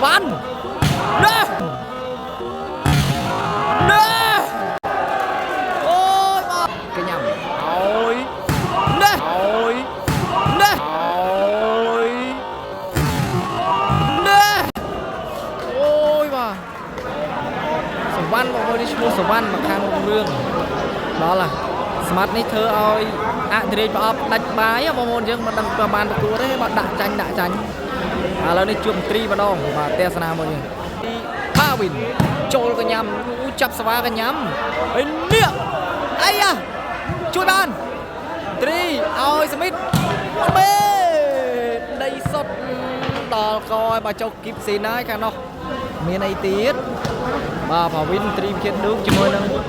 Văn nè nè ôi mà cái nhầm ôi nè ôi nè ôi nè ôi mà Sầm Văn mọi người đi mua Sầm Văn mà khang một rương đó là smart này thơ ơi Andre bảo đánh bái mà môn dương mà đăng qua bàn của đấy bạn đã tránh là đây chùm tri vào đâu mà te sana mọi người ba bình trôi cái nhầm chập sva cái nhầm ấy nè ai à chui bàn tri ơi Smith đây sốt đò coi bà châu kịp xì nái khang đâu miền này tiết bà pháo win tri kiện nước cho mọi người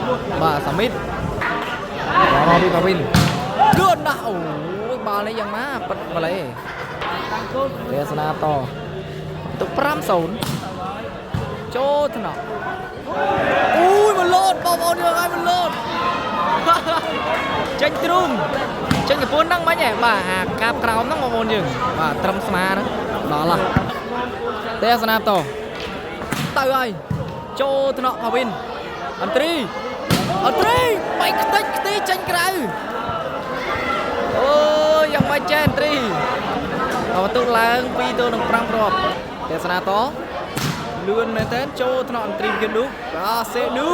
bà Smith bà đi pháo win cơn nào bà lấy giang má bật bà lấy để sana to tục pram sồn cho thế nào ui mình lột bao được ai mình lột tranh trum tranh cái phun năng mấy nhỉ bà cạp cào năng một dừng bà trâm sma đó là để sana to tay ơi cho thế nào Pavin Antri mày tí tranh cào ôi yang mai chen triเอาตัวล้างปีตัวหนึ่งปรางกรอบเทศนาต่อเลื่อนในเต้นโจถนอมตรีมกันดูเซดู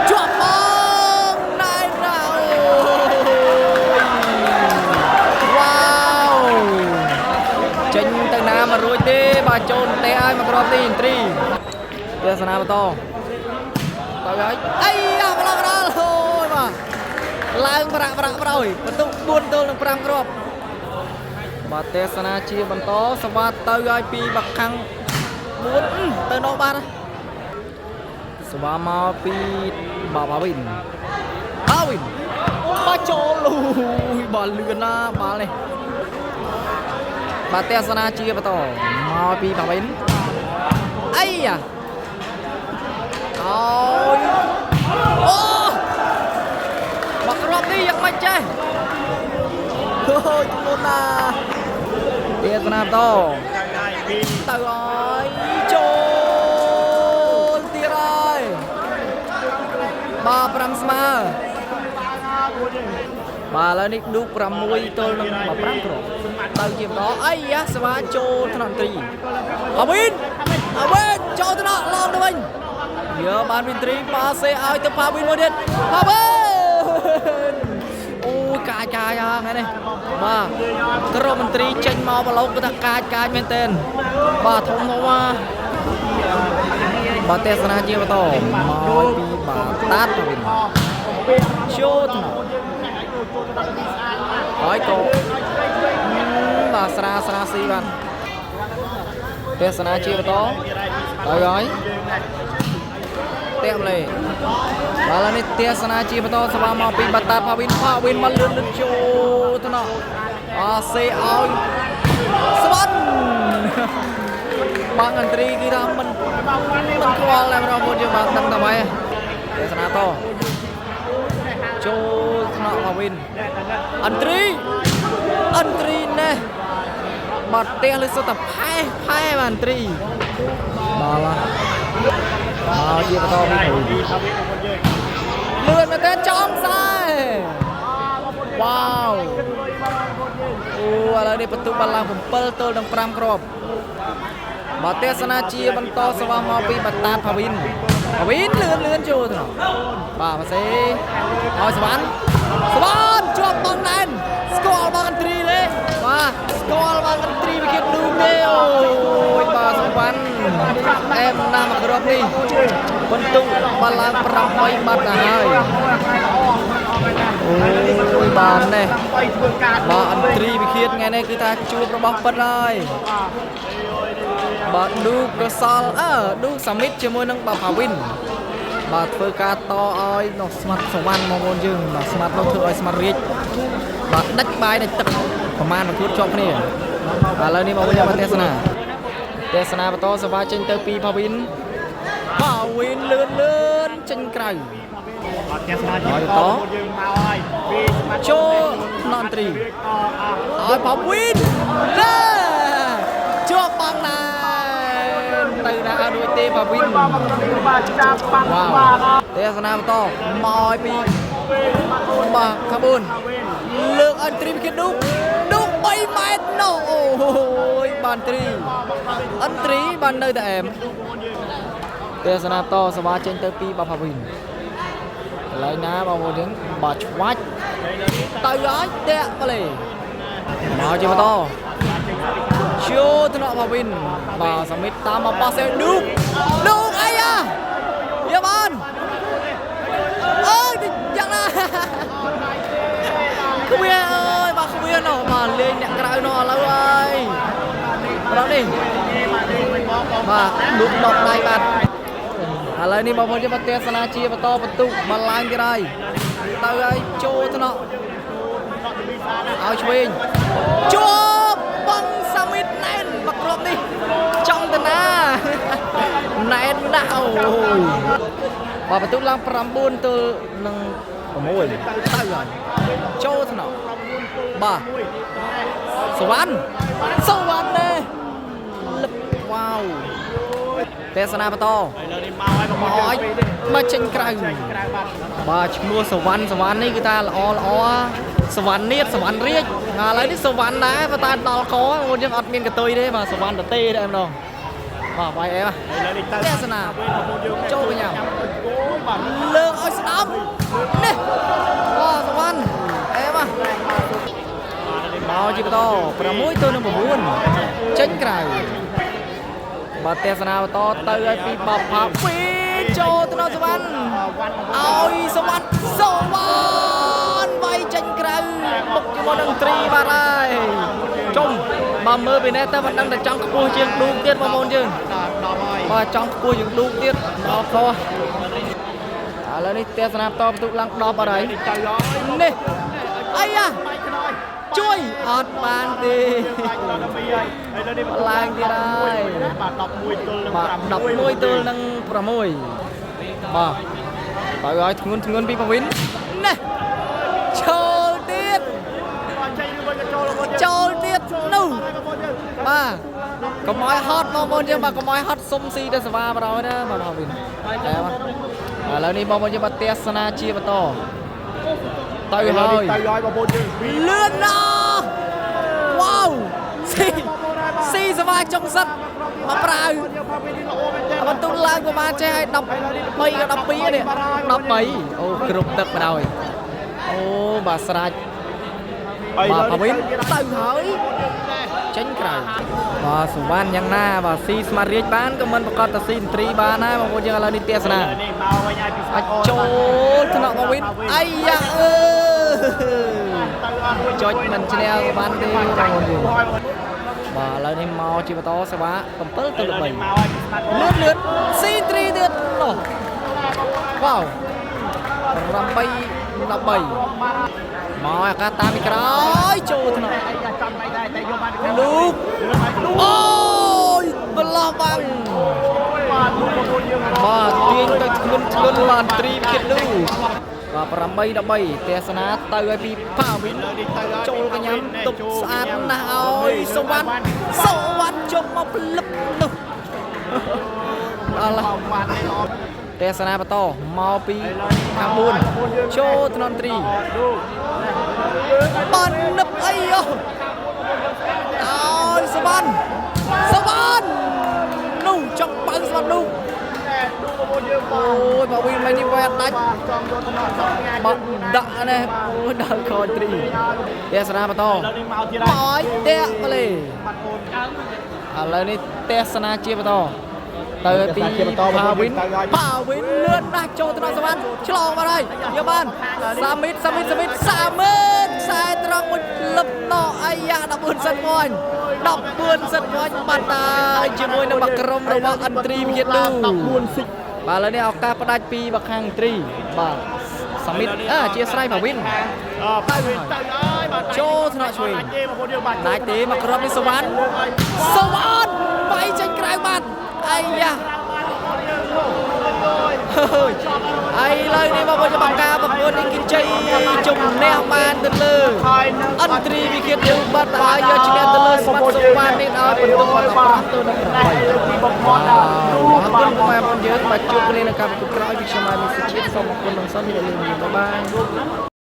จวบมองนายเราว้าวเจนตั้งน้ำมารุ่ยเต้บาโจนเตะไอ้มากรอบตีนตรีเทศนาต่อต่อไปไอ้ยามาลองกันโอ้ยมาล้างประเลยประตูบุญตัวหนึ่งปรางกรอบbà tê sana chia bắn to sờ va tơi gai pi bạc khăng muốn tơi nó ba sờ va mau pi bà bình ba chỗ lùi bà lươn na bà này bà tê sana chia bắn to mau pi bà bình ấy à ôi ô bạc rộp đi giặc mày chơi ôi chúng ta Việt Nam to tao ơi trốn tia rồi ba pram sma ba là nick đúc pram mui tôi nâng mà pram pro tao chìm đó ấy á sma trốn thằng tri ở bên cho tao nó làm được mình nhớ ban bên tri ba xe ai tao pha bên một điện pha bên ôi cài ngay này ba cái rô mình tri tranh màu và lâu cái ta cài men tên ba thông nó qua ba test na chia to màu pi ba tát vào bên chốt hỏi cô ba sra si bạn test na chia to rồi gói tem này bà là nít tia sana chi betul sama mau pin batat Pavin malun lucu tu nak say out seban bang Antri kita men kual lah berapa je batang tamai tia sana to cho nak Pavin Antri nè bát tia lu tập hai Antri balah chia to lươn mà tên trong sai wow là đi betul balang pempel tol dan pram krop bate sana chia bento sawa mau pi batat Pavin lươn chu thôi ba mà xe ôi Svan chua băng lên score băng Antri đấy ba score băng Antri bikin dume ôi ba Svan em nam krop đi bentuk balang perampai mata hai ôi bàn này bà Antri bị khiết ngày nay cứ ta chua pro bóc bật rồi bà đu cơ sal đu Smith chưa mua nâng bà Pavin bà phơi ca to ơi nó smart sòng ăn mong muốn dừng bà smart nó thưa ơi smart rich bà đách bài này tậpประมาณมันพูดชอบนี่แล้วนี่มาวันนี้มาเทศนาtoสบายเจนเตอร์ปีPavinเลื่อนchân cày nói có cho non trì Pavin chưa bằng này ណារួចទេបាទវិនវ៉ាវទេសនាបន្តមកឲ្យពីបាទខាប៊ូនលើកអន្ត្រីវិកឌុក3ម៉ែត្រនោះអូយបានត្រីអន្ត្រីបាននៅតែអែមទេសនាតសវ៉ាចេញទៅពីបាផាវិនកន្លែងណាបងប្អូនយើងបាទឆ្វាច់ទៅហើយតាក់ប្លេមកជាបន្តជួថ្នាក់បាវិនបាទសមិទ្ធតាមមកប៉ាសេឌូអីយ៉ាយ៉ាបានអើយយ៉ាងណាគ្មានអើយបាទគ្មានណោះបាទលេងអ្នកក្រៅណោះឥឡូវហើយប្រហែលនេះបាទលុបដកដៃបាទឥឡូវនេះបងប្អូនយើងមកទេសនាជាបន្តបន្ទុកមកឡើងទៀតហើយទៅហើយចូលថ្នាក់ឲ្យឆ្វេងជួបបងសាមីតណែនមកគ្រាប់នេះចង់ទៅណាណែនណាស់អូយបាទបន្ទុកឡើង9ទល់នឹង6ទៅហើយចូលថ្នាក់បាទសវណ្ណទេលឹបវ៉ាវទេសនាបន្តមកចេញក្រៅបាទឈ្មោះសវណ្ណនេះគឺថាល្អសវណ្ណនេះសវណ្ណរាជឥឡូវនេះសវណ្ណដែរប៉ុន្តែដល់កបងយើងអត់មានកតុយទេបាទសវណ្ណតេតែម្ដងបាទបាយអែទេសនាចូលកញ្ញាលើកឲ្យស្ដាប់នេះបាទសវណ្ណអែបាទមកជាបន្ត6ទៅនឹង9ចេញក្រៅបាទទេសនាបន្តទៅឲ្យពីបផាវីចូលទៅដល់សវណ្ណឲ្យសវណ្ណវាយចេញក្រៅបុកជាមួយនឹងត្រីបាទហើយចុំបើមើលពីនេះទៅមិនដឹងតែចង់ខ្ពស់ជាងឌូកទៀតបងប្អូនយើងបាទចង់ខ្ពស់ជាងឌូកទៀតដល់ខឥឡូវនេះទេសនាបន្តបន្ទុកឡើង10អត់ហើយនេះអីយ៉ាជួយអត់បានទេឡើងទៀតហើយបាទ11ទល់នឹង6បាទទៅឲ្យធ្ងន់ពីបវិននេះចូលទៀតនោះបាទកុំឲ្យហត់បងប្អូនយើងបាទកុំឲ្យហត់សុំស៊ីទៅសេវាបរោណាបាទបវិនតែបាទឥឡូវនេះបងប្អូនយើងបាទទេសនាជាបន្តទៅហើយបងប្អូនយើងលឿនណាស់វ៉ាវស៊ីសមាចុងសិតមកប្រាវបន្ទុកឡើងប្រហែលចេះឲ្យ13ក៏12នេះ13អូគ្រប់ទឹកបណ្ដោយអូបាទស្រាច់បាទបវិនទៅហើយចេញក្រៅបាទសុវណ្ណយ៉ាងណាបាទស៊ីស្មារតីបានក៏មិនប្រកាសតែស៊ីឥន្ទ្រីបានដែរបងប្អូនយើងឥឡូវនេះទេសនាអាចចូលថ្នាក់បវិនអាយ៉ាអើចុចមិនឈ្នះបានទេបងប្អូនយើងបាទឥឡូវនេះមកជាបន្តសេវា7ទៅ3លឿនស៊ីឥន្ទ្រីទៀតនោះវ៉ាវ8 13មកអាកាតាមពីក្រោយចូលថ្នាក់លូកអូយបន្លោះបាំងបាទទាញទៅធ្ងន់បានត្រីវិកេតលូបាទ8 13ទេសនាទៅឲ្យពីផាវិនចូលកញ្ញាទប់ស្អាតណាស់ឲ្យសវណ្ណជុំមកផ្លឹបនោះអល់ទេសនាបន្តមកពីខាង4ចូលថ្នាក់ត្រីបាននឹបអីយោឲ្យសវណ្ណនោះចង់បើសវណ្ណនោះអូយបើវិញនេះវាដាច់បាត់ដាក់នេះអូដល់ខត្រីទេសនាបន្តបាយតាក់ប្លេឥឡូវនេះទេសនាជាបន្តទៅពីផាវិនលឿនណាស់ចូលទៅដល់សវណ្ណឆ្លងមកហើយយកបានសាមីតខ្សែត្រង់មួយលឹបណោអាយ៉ា14សិនមួយបាត់ហើយជាមួយនឹងបាក់ក្រុមរបស់ឥន្ទ្រីវិទ្យា14សិកបាទឥឡូវនេះឱកាសផ្ដាច់ពីបាក់ខាងឥន្ទ្រីបាទសាមីតអធិស្ឋានផាវិនចូលថ្នាក់ឆ្វេងដាច់ទេមកក្រុមនេះសវណ្ណបាយចេញក្រៅបាត់អាយ៉ាឥឡូវនេះមកបងបង្ការប្រកួតនេះគេជ័យជំនះបានទៅលើឥន្ទ្រីវិកេតលូបាត់ហើយយកឈ្នះទៅលើស្មាត់សុវណ្ណនេះឲ្យបន្ទុក15ទៅនឹង8 បាទជួបគ្នានៅការប្រកួតក្រោយពីខ្ញុំបានមានសិទ្ធិសូមអរគុណនិងសូមជម្រាបលាបាយបាយ